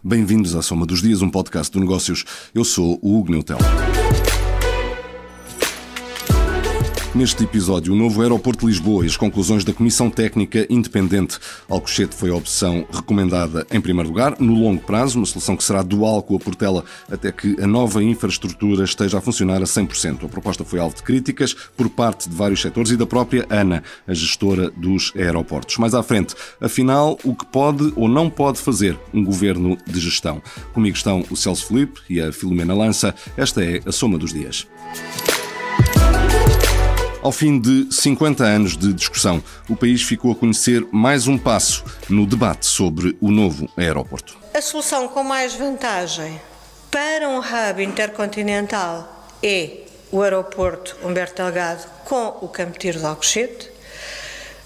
Bem-vindos à Soma dos Dias, um podcast de negócios. Eu sou o Hugo Neutel. Neste episódio, o novo aeroporto de Lisboa e as conclusões da Comissão Técnica Independente. Alcochete foi a opção recomendada em primeiro lugar, no longo prazo, uma solução que será dual com a Portela até que a nova infraestrutura esteja a funcionar a 100%. A proposta foi alvo de críticas por parte de vários setores e da própria ANA, a gestora dos aeroportos. Mais à frente, afinal, o que pode ou não pode fazer um governo de gestão. Comigo estão o Celso Filipe e a Filomena Lança. Esta é a Soma dos Dias. Ao fim de 50 anos de discussão, o país ficou a conhecer mais um passo no debate sobre o novo aeroporto. A solução com mais vantagem para um hub intercontinental é o aeroporto Humberto Delgado com o Campo de Tiro de Alcochete,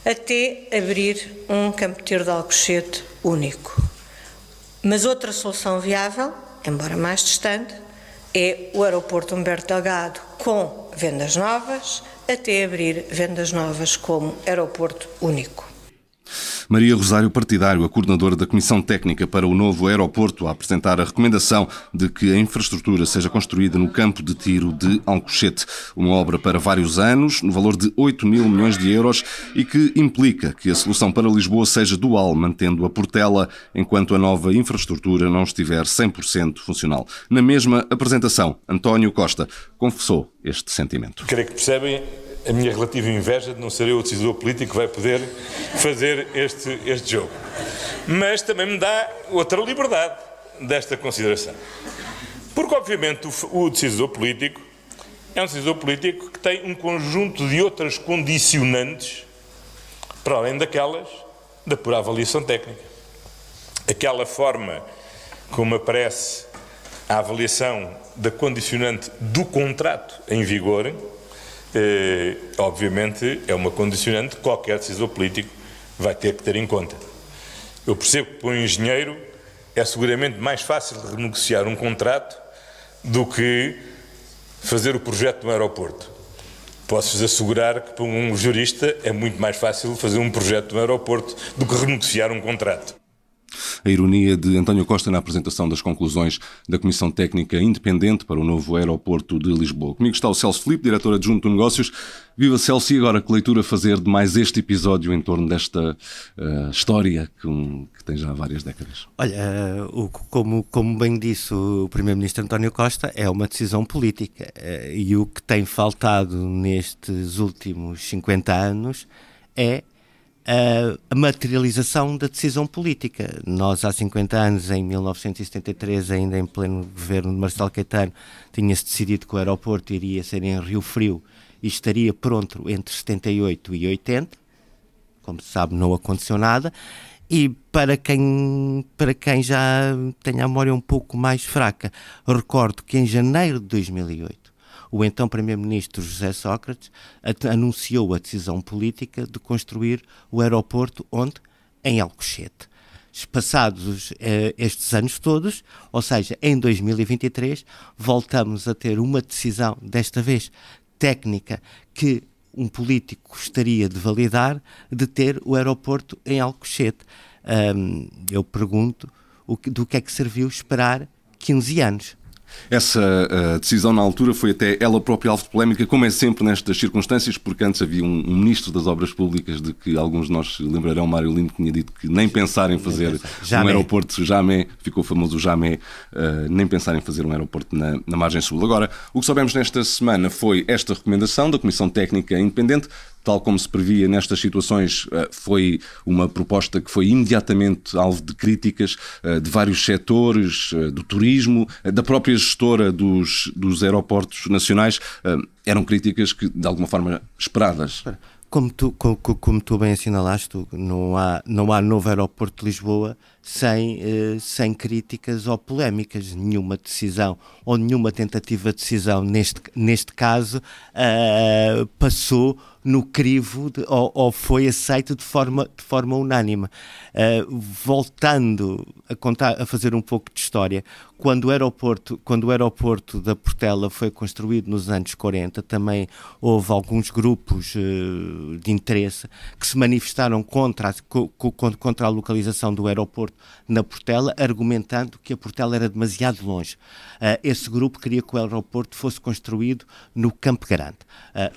até abrir um Campo de Tiro de Alcochete único. Mas outra solução viável, embora mais distante, é o aeroporto Humberto Delgado com vendas novas, até abrir vendas novas como aeroporto único. Maria Rosário Partidário, a coordenadora da Comissão Técnica para o novo aeroporto, a apresentar a recomendação de que a infraestrutura seja construída no Campo de Tiro de Alcochete, uma obra para vários anos, no valor de 8 mil milhões de euros e que implica que a solução para Lisboa seja dual, mantendo a Portela enquanto a nova infraestrutura não estiver 100% funcional. Na mesma apresentação, António Costa confessou este sentimento. Creio que percebem a minha relativa inveja de não ser eu o decisor político que vai poder fazer este jogo. Mas também me dá outra liberdade desta consideração. Porque, obviamente, o decisor político é um decisor político que tem um conjunto de outras condicionantes para além daquelas da pura avaliação técnica. Aquela forma como aparece a avaliação da condicionante do contrato em vigor, obviamente é uma condicionante que qualquer decisor político vai ter que ter em conta. Eu percebo que para um engenheiro é seguramente mais fácil renegociar um contrato do que fazer o projeto de um aeroporto. Posso-vos assegurar que para um jurista é muito mais fácil fazer um projeto de um aeroporto do que renegociar um contrato. A ironia de António Costa na apresentação das conclusões da Comissão Técnica Independente para o novo aeroporto de Lisboa. Comigo está o Celso Filipe, diretor adjunto de negócios. Viva Celso, e agora que leitura fazer de mais este episódio em torno desta história que tem já várias décadas? Olha, como bem disse o Primeiro-Ministro António Costa, é uma decisão política e o que tem faltado nestes últimos 50 anos é a materialização da decisão política. Nós há 50 anos, em 1973, ainda em pleno governo de Marcelo Caetano, tinha-se decidido que o aeroporto iria ser em Rio Frio e estaria pronto entre 78 e 80. Como se sabe, não aconteceu nada. E para quem já tem a memória um pouco mais fraca, recordo que em janeiro de 2008, o então Primeiro-Ministro José Sócrates anunciou a decisão política de construir o aeroporto onde? Em Alcochete. Passados estes anos todos, ou seja, em 2023, voltamos a ter uma decisão, desta vez técnica, que um político gostaria de validar, de ter o aeroporto em Alcochete. Eu pergunto, do que é que serviu esperar 15 anos? Essa decisão na altura foi até ela própria alvo de polémica, como é sempre nestas circunstâncias, porque antes havia um ministro das Obras Públicas de que alguns de nós lembrarão, Mário Lindo, que tinha dito que nem pensar em fazer um aeroporto, jamais, ficou famoso o jamais, nem pensar em fazer um aeroporto na margem sul. Agora, o que soubemos nesta semana foi esta recomendação da Comissão Técnica Independente. Tal como se previa nestas situações, foi uma proposta que foi imediatamente alvo de críticas de vários setores, do turismo, da própria gestora dos aeroportos nacionais. Eram críticas que, de alguma forma, esperadas. Como tu bem assinalaste, não há novo aeroporto de Lisboa sem críticas ou polémicas. Nenhuma decisão ou nenhuma tentativa de decisão, neste caso, passou no crivo ou foi aceito de forma unânime. Voltando a fazer um pouco de história, quando o aeroporto da Portela foi construído nos anos 40, também houve alguns grupos de interesse que se manifestaram contra a localização do aeroporto na Portela, argumentando que a Portela era demasiado longe. Esse grupo queria que o aeroporto fosse construído no Campo Grande.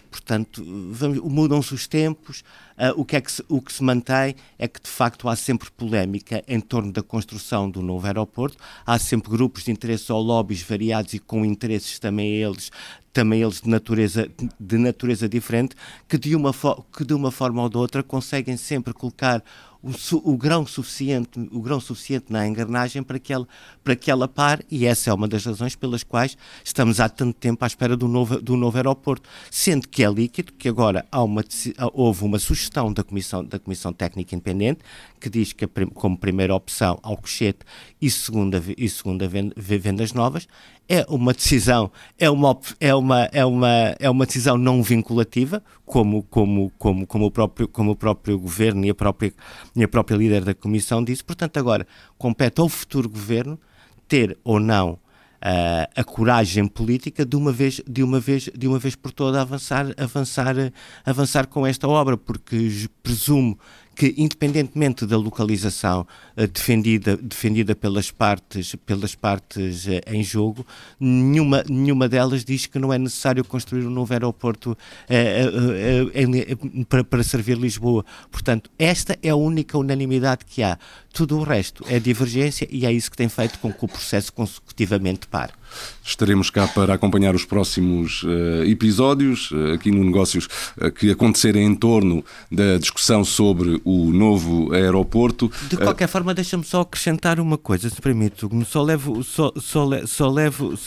Portanto, mudam-se os tempos. O que se mantém é que, de facto, há sempre polémica em torno da construção do novo aeroporto. Há sempre grupos de interesse ou lobbies variados e com interesses também eles de natureza diferente, que de uma forma ou de outra conseguem sempre colocar o grão suficiente na engrenagem para que ela pare, e essa é uma das razões pelas quais estamos há tanto tempo à espera do novo aeroporto, sendo que é líquido que agora houve uma sugestão da Comissão Técnica Independente que diz que como primeira opção Alcochete e segunda Vendas Novas. É uma decisão, é uma decisão não vinculativa, como o próprio governo e a própria líder da Comissão disse. Portanto, agora compete ao futuro governo ter ou não a coragem política de uma vez por todas avançar com esta obra, porque presumo que, independentemente da localização defendida pelas partes em jogo, nenhuma delas diz que não é necessário construir um novo aeroporto para servir Lisboa. Portanto, esta é a única unanimidade que há. Tudo o resto é divergência e é isso que tem feito com que o processo consecutivamente pare. Estaremos cá para acompanhar os próximos episódios aqui no Negócios que acontecerem em torno da discussão sobre o novo aeroporto. De qualquer forma, deixa-me só acrescentar uma coisa, se permite. Só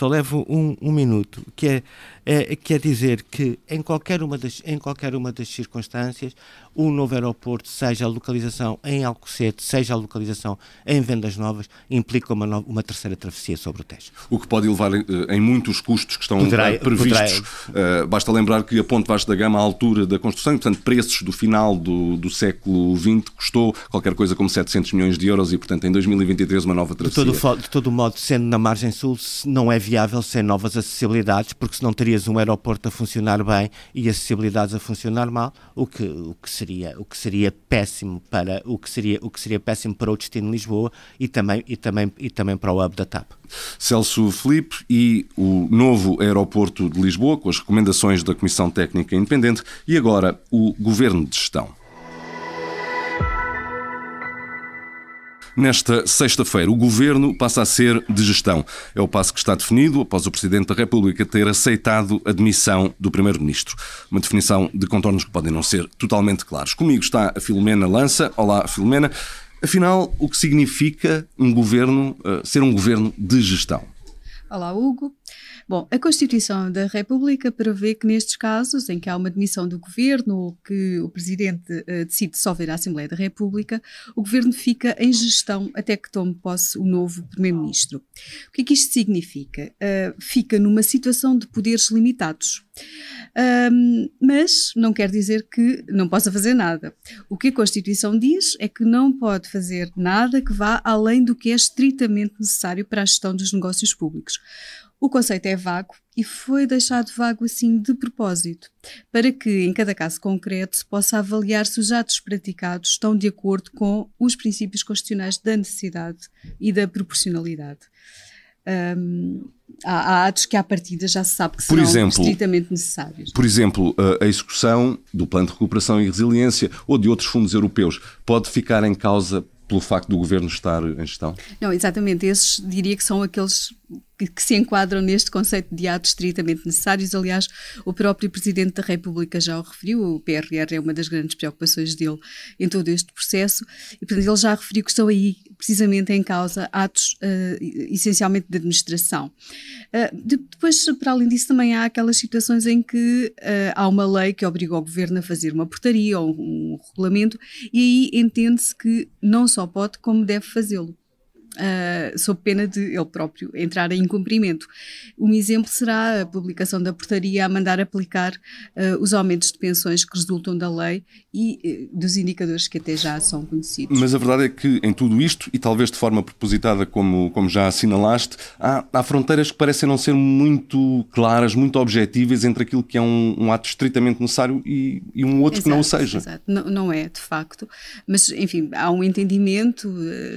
levo um minuto, que é dizer que em qualquer uma das circunstâncias, o novo aeroporto, seja a localização em Alcochete, seja a localização em Vendas Novas, implica uma terceira travessia sobre o Tejo. O que pode levar em muitos custos que estão previstos. Basta lembrar que a Ponte Vasco da Gama, à altura da construção, e, portanto, preços do final do século XX, custou qualquer coisa como 700 milhões de euros e, portanto, em 2023 uma nova travessia. De todo modo, sendo na margem sul, não é viável sem novas acessibilidades, porque senão terias um aeroporto a funcionar bem e acessibilidades a funcionar mal, o que seria péssimo para o destino de Lisboa e também para o hub da TAP. Celso Filipe, e o novo aeroporto de Lisboa, com as recomendações da Comissão Técnica Independente, e agora o Governo de Gestão. Nesta sexta-feira, o Governo passa a ser de gestão. É o passo que está definido após o Presidente da República ter aceitado a demissão do Primeiro-Ministro. Uma definição de contornos que podem não ser totalmente claros. Comigo está a Filomena Lança. Olá, Filomena. Afinal, o que significa ser um governo de gestão? Olá, Hugo. Bom, a Constituição da República prevê que nestes casos em que há uma demissão do Governo ou que o Presidente decide dissolver a Assembleia da República, o Governo fica em gestão até que tome posse o novo Primeiro-Ministro. O que é que isto significa? Fica numa situação de poderes limitados. Mas não quer dizer que não possa fazer nada. O que a Constituição diz é que não pode fazer nada que vá além do que é estritamente necessário para a gestão dos negócios públicos. O conceito é vago e foi deixado vago assim de propósito, para que em cada caso concreto se possa avaliar se os atos praticados estão de acordo com os princípios constitucionais da necessidade e da proporcionalidade. Há atos que à partida já se sabe que serão estritamente necessários. Por exemplo, a execução do Plano de Recuperação e Resiliência ou de outros fundos europeus pode ficar em causa pelo facto do Governo estar em gestão? Não, exatamente. Esses diria que são aqueles que se enquadram neste conceito de atos estritamente necessários. Aliás, o próprio Presidente da República já o referiu, o PRR é uma das grandes preocupações dele em todo este processo, e portanto ele já referiu que estão aí precisamente em causa atos essencialmente de administração. Depois, para além disso, também há aquelas situações em que há uma lei que obriga o Governo a fazer uma portaria ou um regulamento, e aí entende-se que não só pode, como deve fazê-lo. sob pena de ele próprio entrar em incumprimento. Um exemplo será a publicação da portaria a mandar aplicar os aumentos de pensões que resultam da lei e dos indicadores que até já são conhecidos. Mas a verdade é que em tudo isto, e talvez de forma propositada, como já assinalaste, há fronteiras que parecem não ser muito claras, muito objetivas entre aquilo que é um ato estritamente necessário e um outro que não o seja. Exato, não é, de facto. Mas, enfim, há um entendimento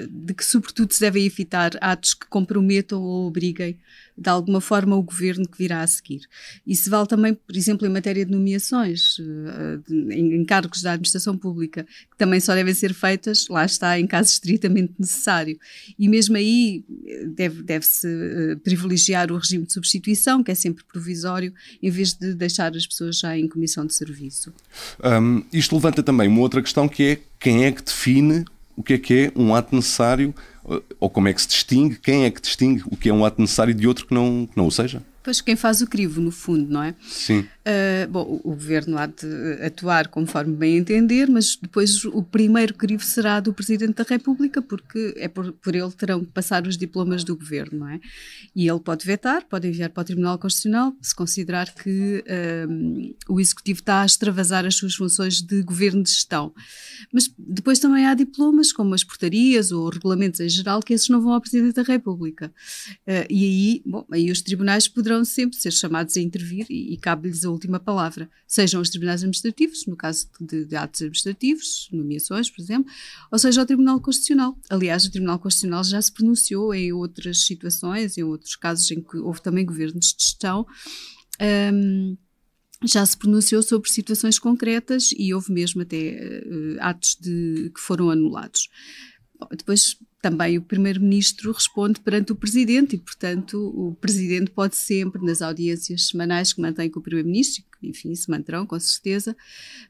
de que, sobretudo, se devem evitar atos que comprometam ou obriguem de alguma forma o governo que virá a seguir. Isso vale também, por exemplo, em matéria de nomeações, em cargos da administração pública, que também só devem ser feitas, lá está, em caso estritamente necessário. E mesmo aí deve-se privilegiar o regime de substituição, que é sempre provisório, em vez de deixar as pessoas já em comissão de serviço. Isto levanta também uma outra questão, que é quem é que define o que é um ato necessário, ou como é que se distingue, quem é que distingue o que é um ato necessário de outro que não o seja? Pois quem faz o crivo, no fundo, não é? Sim. Bom, o governo há de atuar conforme bem entender, mas depois o primeiro crivo será do Presidente da República, porque é por ele terão que passar os diplomas do governo, não é? E ele pode vetar, pode enviar para o Tribunal Constitucional, se considerar que o Executivo está a extravasar as suas funções de governo de gestão. Mas depois também há diplomas, como as portarias ou regulamentos em geral, que esses não vão ao Presidente da República. E aí os tribunais poderão sempre ser chamados a intervir e cabe-lhes a última palavra, sejam os tribunais administrativos, no caso de atos administrativos, nomeações, por exemplo, ou seja o Tribunal Constitucional. Aliás, o Tribunal Constitucional já se pronunciou em outras situações, em outros casos em que houve também governos de gestão, já se pronunciou sobre situações concretas e houve mesmo até atos que foram anulados. Bom, depois também o Primeiro-Ministro responde perante o Presidente e, portanto, o Presidente pode sempre, nas audiências semanais que mantém com o Primeiro-Ministro, que, enfim, se manterão, com certeza,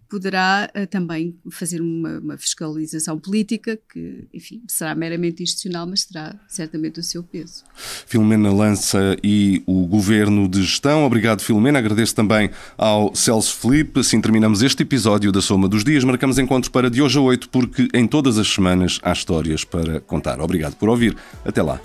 poderá também fazer uma fiscalização política que, enfim, será meramente institucional, mas terá certamente o seu peso. Filomena Lança e o Governo de Gestão. Obrigado, Filomena. Agradeço também ao Celso Filipe. Assim terminamos este episódio da Soma dos Dias. Marcamos encontro para de hoje a 8, porque em todas as semanas há histórias para contar. Obrigado por ouvir. Até lá.